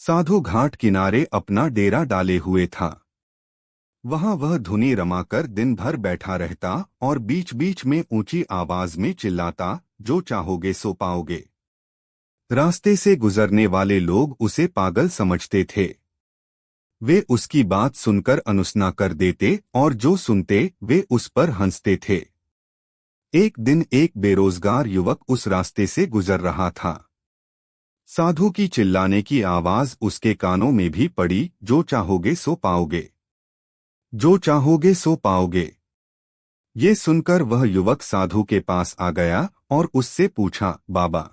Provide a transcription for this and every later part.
साधु घाट किनारे अपना डेरा डाले हुए था। वहां वह धुनी रमाकर दिन भर बैठा रहता और बीच बीच में ऊंची आवाज में चिल्लाता, जो चाहोगे सो पाओगे। रास्ते से गुजरने वाले लोग उसे पागल समझते थे। वे उसकी बात सुनकर अनुसना कर देते और जो सुनते वे उस पर हंसते थे। एक दिन एक बेरोजगार युवक उस रास्ते से गुजर रहा था। साधु की चिल्लाने की आवाज उसके कानों में भी पड़ी, जो चाहोगे सो पाओगे, जो चाहोगे सो पाओगे। ये सुनकर वह युवक साधु के पास आ गया और उससे पूछा, बाबा,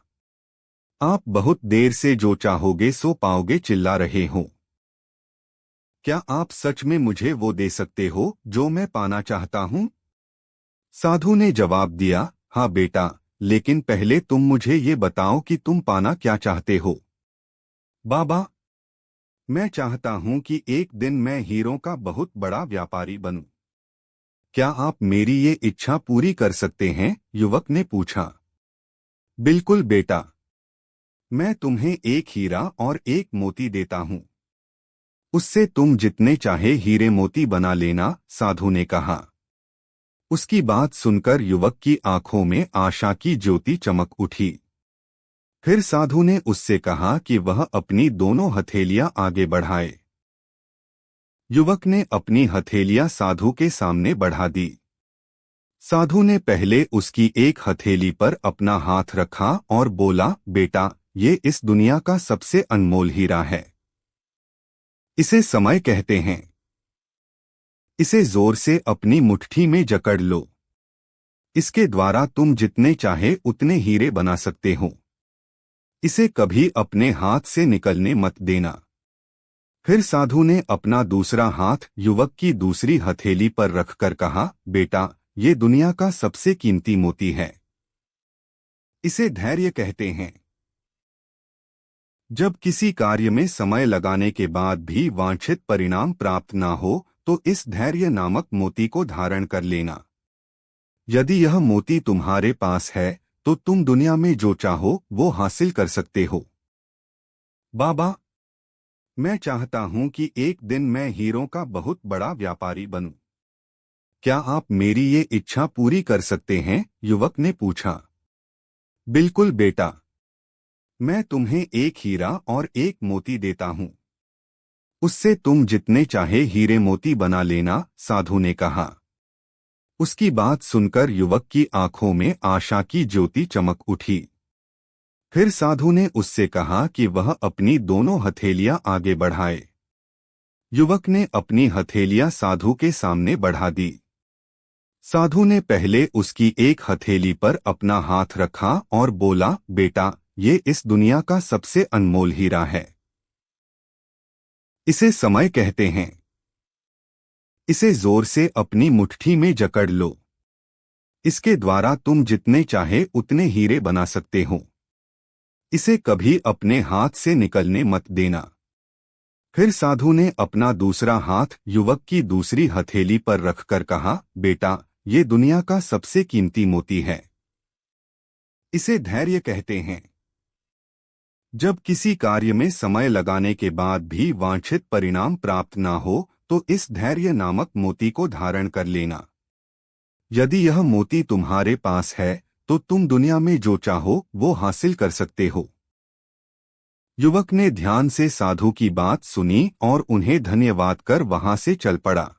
आप बहुत देर से जो चाहोगे सो पाओगे चिल्ला रहे हो। क्या आप सच में मुझे वो दे सकते हो जो मैं पाना चाहता हूँ? साधु ने जवाब दिया, हाँ बेटा, लेकिन पहले तुम मुझे ये बताओ कि तुम पाना क्या चाहते हो। बाबा, मैं चाहता हूँ कि एक दिन मैं हीरों का बहुत बड़ा व्यापारी बनूं। क्या आप मेरी ये इच्छा पूरी कर सकते हैं? युवक ने पूछा। बिल्कुल बेटा, मैं तुम्हें एक हीरा और एक मोती देता हूँ। उससे तुम जितने चाहे हीरे मोती बना लेना, साधु ने कहा। उसकी बात सुनकर युवक की आंखों में आशा की ज्योति चमक उठी। फिर साधु ने उससे कहा कि वह अपनी दोनों हथेलियां आगे बढ़ाए। युवक ने अपनी हथेलियां साधु के सामने बढ़ा दी। साधु ने पहले उसकी एक हथेली पर अपना हाथ रखा और बोला, बेटा, ये इस दुनिया का सबसे अनमोल हीरा है। इसे समय कहते हैं। इसे जोर से अपनी मुट्ठी में जकड़ लो। इसके द्वारा तुम जितने चाहे उतने हीरे बना सकते हो। इसे कभी अपने हाथ से निकलने मत देना। फिर साधु ने अपना दूसरा हाथ युवक की दूसरी हथेली पर रखकर कहा, बेटा, ये दुनिया का सबसे कीमती मोती है। इसे धैर्य कहते हैं। जब किसी कार्य में समय लगाने के बाद भी वांछित परिणाम प्राप्त ना हो, तो इस धैर्य नामक मोती को धारण कर लेना। यदि यह मोती तुम्हारे पास है, तो तुम दुनिया में जो चाहो वो हासिल कर सकते हो। बाबा, मैं चाहता हूं कि एक दिन मैं हीरों का बहुत बड़ा व्यापारी बनूं। क्या आप मेरी ये इच्छा पूरी कर सकते हैं? युवक ने पूछा। बिल्कुल बेटा, मैं तुम्हें एक हीरा और एक मोती देता हूं। उससे तुम जितने चाहे हीरे मोती बना लेना, साधु ने कहा। उसकी बात सुनकर युवक की आंखों में आशा की ज्योति चमक उठी। फिर साधु ने उससे कहा कि वह अपनी दोनों हथेलियां आगे बढ़ाए। युवक ने अपनी हथेलियां साधु के सामने बढ़ा दी। साधु ने पहले उसकी एक हथेली पर अपना हाथ रखा और बोला, बेटा, ये इस दुनिया का सबसे अनमोल हीरा है। इसे समय कहते हैं। इसे जोर से अपनी मुट्ठी में जकड़ लो। इसके द्वारा तुम जितने चाहे उतने हीरे बना सकते हो। इसे कभी अपने हाथ से निकलने मत देना। फिर साधु ने अपना दूसरा हाथ युवक की दूसरी हथेली पर रखकर कहा, बेटा, ये दुनिया का सबसे कीमती मोती है। इसे धैर्य कहते हैं। जब किसी कार्य में समय लगाने के बाद भी वांछित परिणाम प्राप्त ना हो, तो इस धैर्य नामक मोती को धारण कर लेना। यदि यह मोती तुम्हारे पास है, तो तुम दुनिया में जो चाहो वो हासिल कर सकते हो। युवक ने ध्यान से साधु की बात सुनी और उन्हें धन्यवाद कर वहां से चल पड़ा।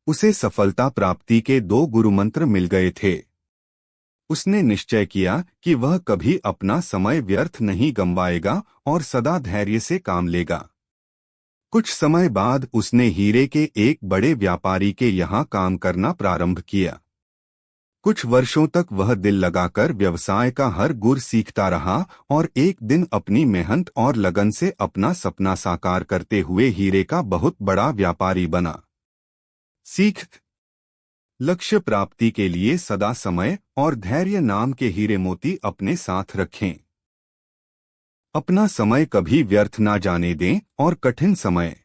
उसे सफलता प्राप्ति के 2 गुरुमंत्र मिल गए थे। उसने निश्चय किया कि वह कभी अपना समय व्यर्थ नहीं गंवाएगा और सदा धैर्य से काम लेगा। कुछ समय बाद उसने हीरे के एक बड़े व्यापारी के यहाँ काम करना प्रारंभ किया। कुछ वर्षों तक वह दिल लगाकर व्यवसाय का हर गुर सीखता रहा और एक दिन अपनी मेहनत और लगन से अपना सपना साकार करते हुए हीरे का बहुत बड़ा व्यापारी बना। सीख: लक्ष्य प्राप्ति के लिए सदा समय और धैर्य नाम के हीरे मोती अपने साथ रखें। अपना समय कभी व्यर्थ ना जाने दें और कठिन समय